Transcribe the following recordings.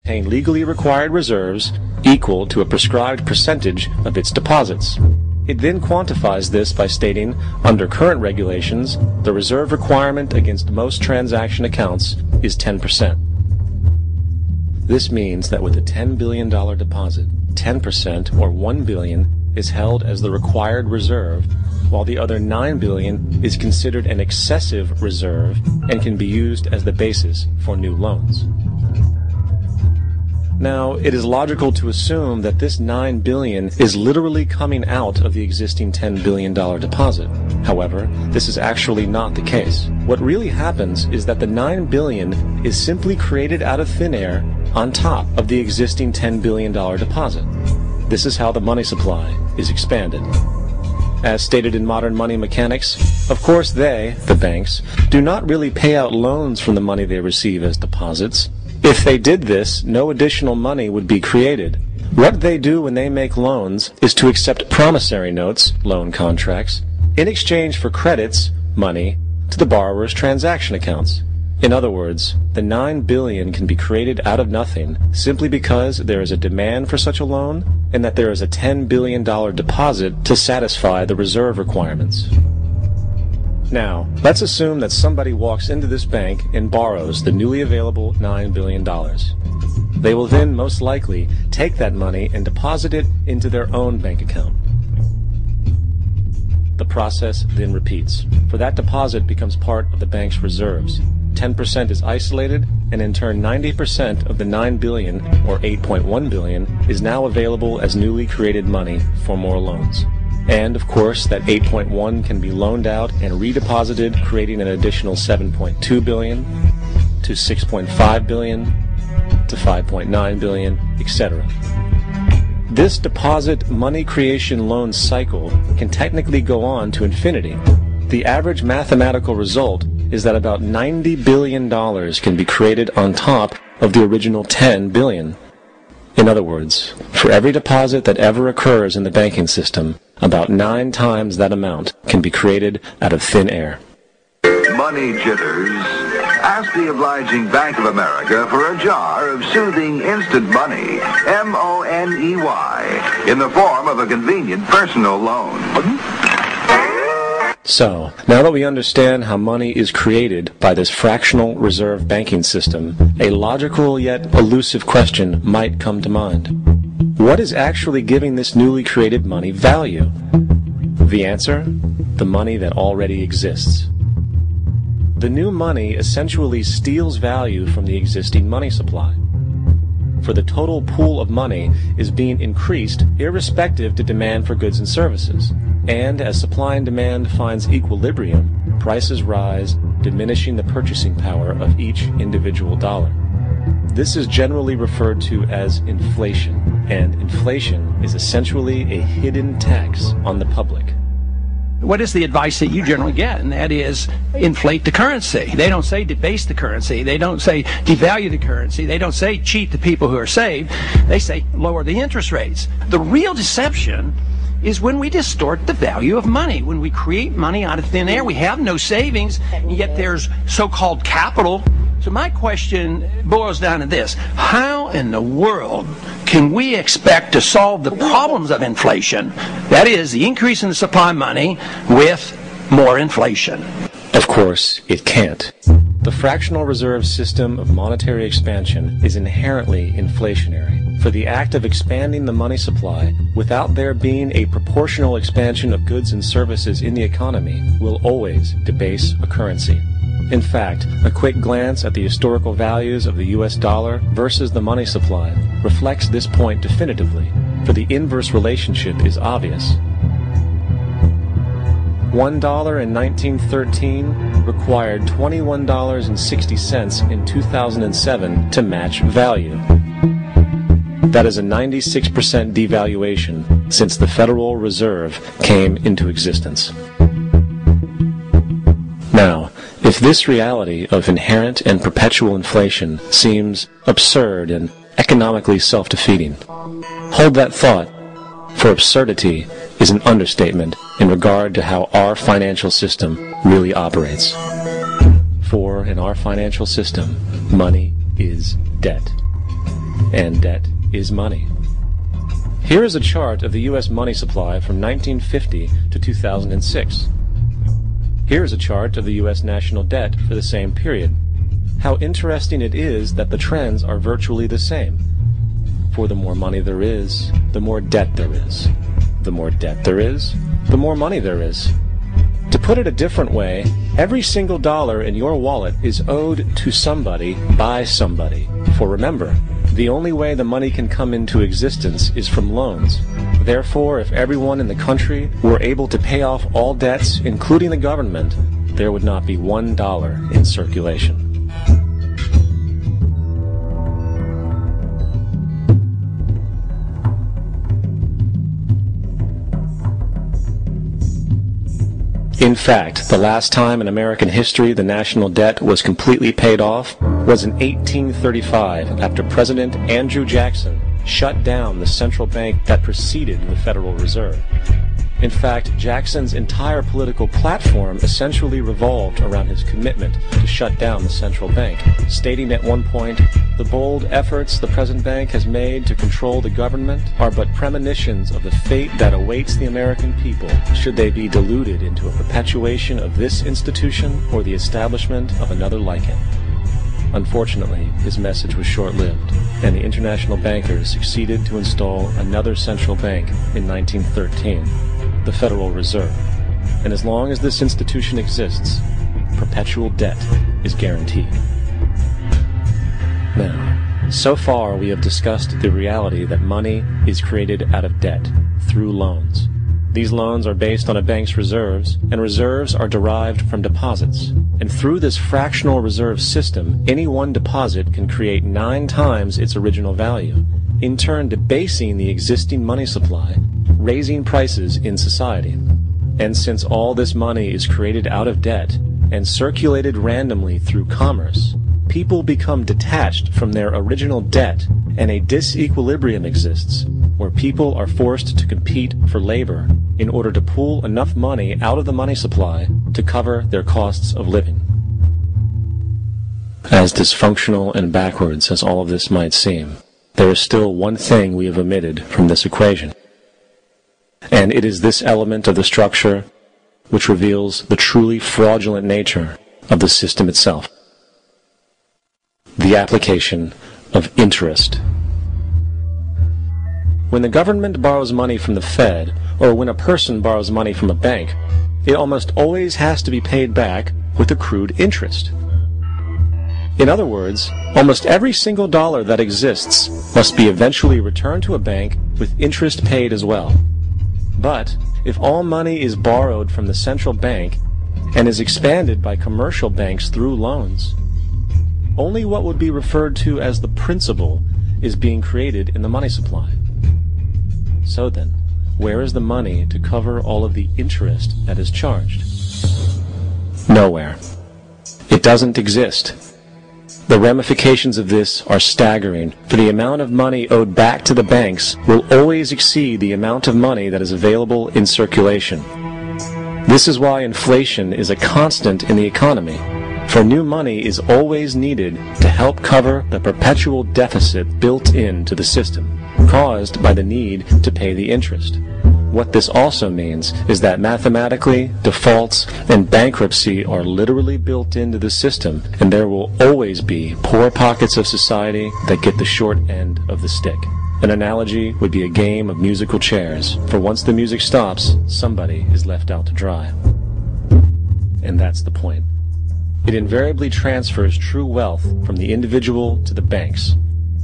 maintain legally required reserves equal to a prescribed percentage of its deposits. It then quantifies this by stating, under current regulations, the reserve requirement against most transaction accounts is 10%. This means that with a $10 billion deposit, 10% or $1 billion is held as the required reserve, while the other $9 billion is considered an excessive reserve and can be used as the basis for new loans. Now, it is logical to assume that this $9 billion is literally coming out of the existing $10 billion deposit. However, this is actually not the case. What really happens is that the $9 billion is simply created out of thin air on top of the existing $10 billion deposit. This is how the money supply is expanded. As stated in modern money mechanics, of course they, the banks, do not really pay out loans from the money they receive as deposits. If they did this, no additional money would be created. What they do when they make loans is to accept promissory notes, loan contracts, in exchange for credits, money, to the borrower's transaction accounts. In other words, the $9 billion can be created out of nothing simply because there is a demand for such a loan and that there is a $10 billion deposit to satisfy the reserve requirements. Now, let's assume that somebody walks into this bank and borrows the newly available $9 billion. They will then most likely take that money and deposit it into their own bank account. The process then repeats, for that deposit becomes part of the bank's reserves. 10% is isolated, and in turn 90% of the $9 billion, or $8.1 billion, is now available as newly created money for more loans. And, of course, that 8.1 can be loaned out and redeposited, creating an additional 7.2 billion to 6.5 billion to 5.9 billion, etc. This deposit money creation loan cycle can technically go on to infinity. The average mathematical result is that about $90 billion can be created on top of the original $10 billion. In other words, for every deposit that ever occurs in the banking system, about 9 times that amount can be created out of thin air. Money jitters. Ask the obliging Bank of America for a jar of soothing instant money, M-O-N-E-Y, in the form of a convenient personal loan. So, now that we understand how money is created by this fractional reserve banking system, a logical yet elusive question might come to mind. What is actually giving this newly created money value? The answer? The money that already exists. The new money essentially steals value from the existing money supply. For the total pool of money is being increased irrespective to demand for goods and services. And as supply and demand finds equilibrium, prices rise, diminishing the purchasing power of each individual dollar. This is generally referred to as inflation, and inflation is essentially a hidden tax on the public. What is the advice that you generally get? And that is, inflate the currency. They don't say debase the currency. They don't say devalue the currency. They don't say cheat the people who are saved. They say lower the interest rates. The real deception is when we distort the value of money. When we create money out of thin air, we have no savings, and yet there's so-called capital. So my question boils down to this. How in the world can we expect to solve the problems of inflation, that is, the increase in the supply of money, with more inflation? Of course, it can't. The fractional reserve system of monetary expansion is inherently inflationary. For the act of expanding the money supply, without there being a proportional expansion of goods and services in the economy, will always debase a currency. In fact, a quick glance at the historical values of the US dollar versus the money supply reflects this point definitively, for the inverse relationship is obvious. $1 in 1913 required $21.60 in 2007 to match value. That is a 96% devaluation since the Federal Reserve came into existence. Now, if this reality of inherent and perpetual inflation seems absurd and economically self-defeating, hold that thought, for absurdity is an understatement in regard to how our financial system really operates. For in our financial system, money is debt. and debt is money. Here is a chart of the U.S. money supply from 1950 to 2006. Here is a chart of the U.S. national debt for the same period. How interesting it is that the trends are virtually the same. For the more money there is, the more debt there is. The more debt there is, the more money there is. To put it a different way, every single dollar in your wallet is owed to somebody by somebody. For remember, the only way the money can come into existence is from loans. Therefore, if everyone in the country were able to pay off all debts, including the government, there would not be $1 in circulation. In fact, the last time in American history the national debt was completely paid off was in 1835 after President Andrew Jackson shut down the central bank that preceded the Federal Reserve. In fact, Jackson's entire political platform essentially revolved around his commitment to shut down the central bank, stating at one point, "The bold efforts the present bank has made to control the government are but premonitions of the fate that awaits the American people should they be deluded into a perpetuation of this institution or the establishment of another like it." Unfortunately, his message was short-lived, and the international bankers succeeded to install another central bank in 1913, the Federal Reserve. And as long as this institution exists, perpetual debt is guaranteed. Now, so far we have discussed the reality that money is created out of debt through loans. These loans are based on a bank's reserves, and reserves are derived from deposits. And through this fractional reserve system, any one deposit can create 9 times its original value, in turn debasing the existing money supply, raising prices in society. And since all this money is created out of debt and circulated randomly through commerce, people become detached from their original debt, and a disequilibrium exists, where people are forced to compete for labor in order to pull enough money out of the money supply to cover their costs of living. As dysfunctional and backwards as all of this might seem, there is still one thing we have omitted from this equation. And it is this element of the structure which reveals the truly fraudulent nature of the system itself: the application of interest. When the government borrows money from the Fed, or when a person borrows money from a bank, it almost always has to be paid back with accrued interest. In other words, almost every single dollar that exists must be eventually returned to a bank with interest paid as well. But if all money is borrowed from the central bank and is expanded by commercial banks through loans, only what would be referred to as the principal is being created in the money supply. So then, where is the money to cover all of the interest that is charged? Nowhere. It doesn't exist. The ramifications of this are staggering, for the amount of money owed back to the banks will always exceed the amount of money that is available in circulation. This is why inflation is a constant in the economy, for new money is always needed to help cover the perpetual deficit built into the system, caused by the need to pay the interest. What this also means is that mathematically, defaults and bankruptcy are literally built into the system, and there will always be poor pockets of society that get the short end of the stick. An analogy would be a game of musical chairs, for once the music stops, somebody is left out to dry. And that's the point. It invariably transfers true wealth from the individual to the banks.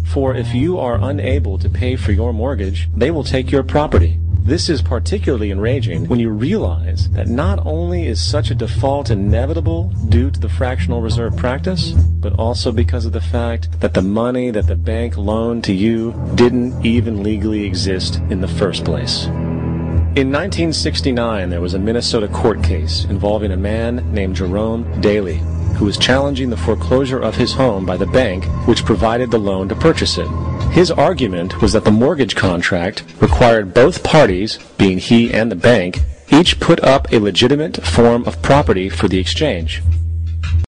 For if you are unable to pay for your mortgage, they will take your property. This is particularly enraging when you realize that not only is such a default inevitable due to the fractional reserve practice, but also because of the fact that the money that the bank loaned to you didn't even legally exist in the first place. In 1969, there was a Minnesota court case involving a man named Jerome Daley, who was challenging the foreclosure of his home by the bank which provided the loan to purchase it. His argument was that the mortgage contract required both parties, being he and the bank, each put up a legitimate form of property for the exchange.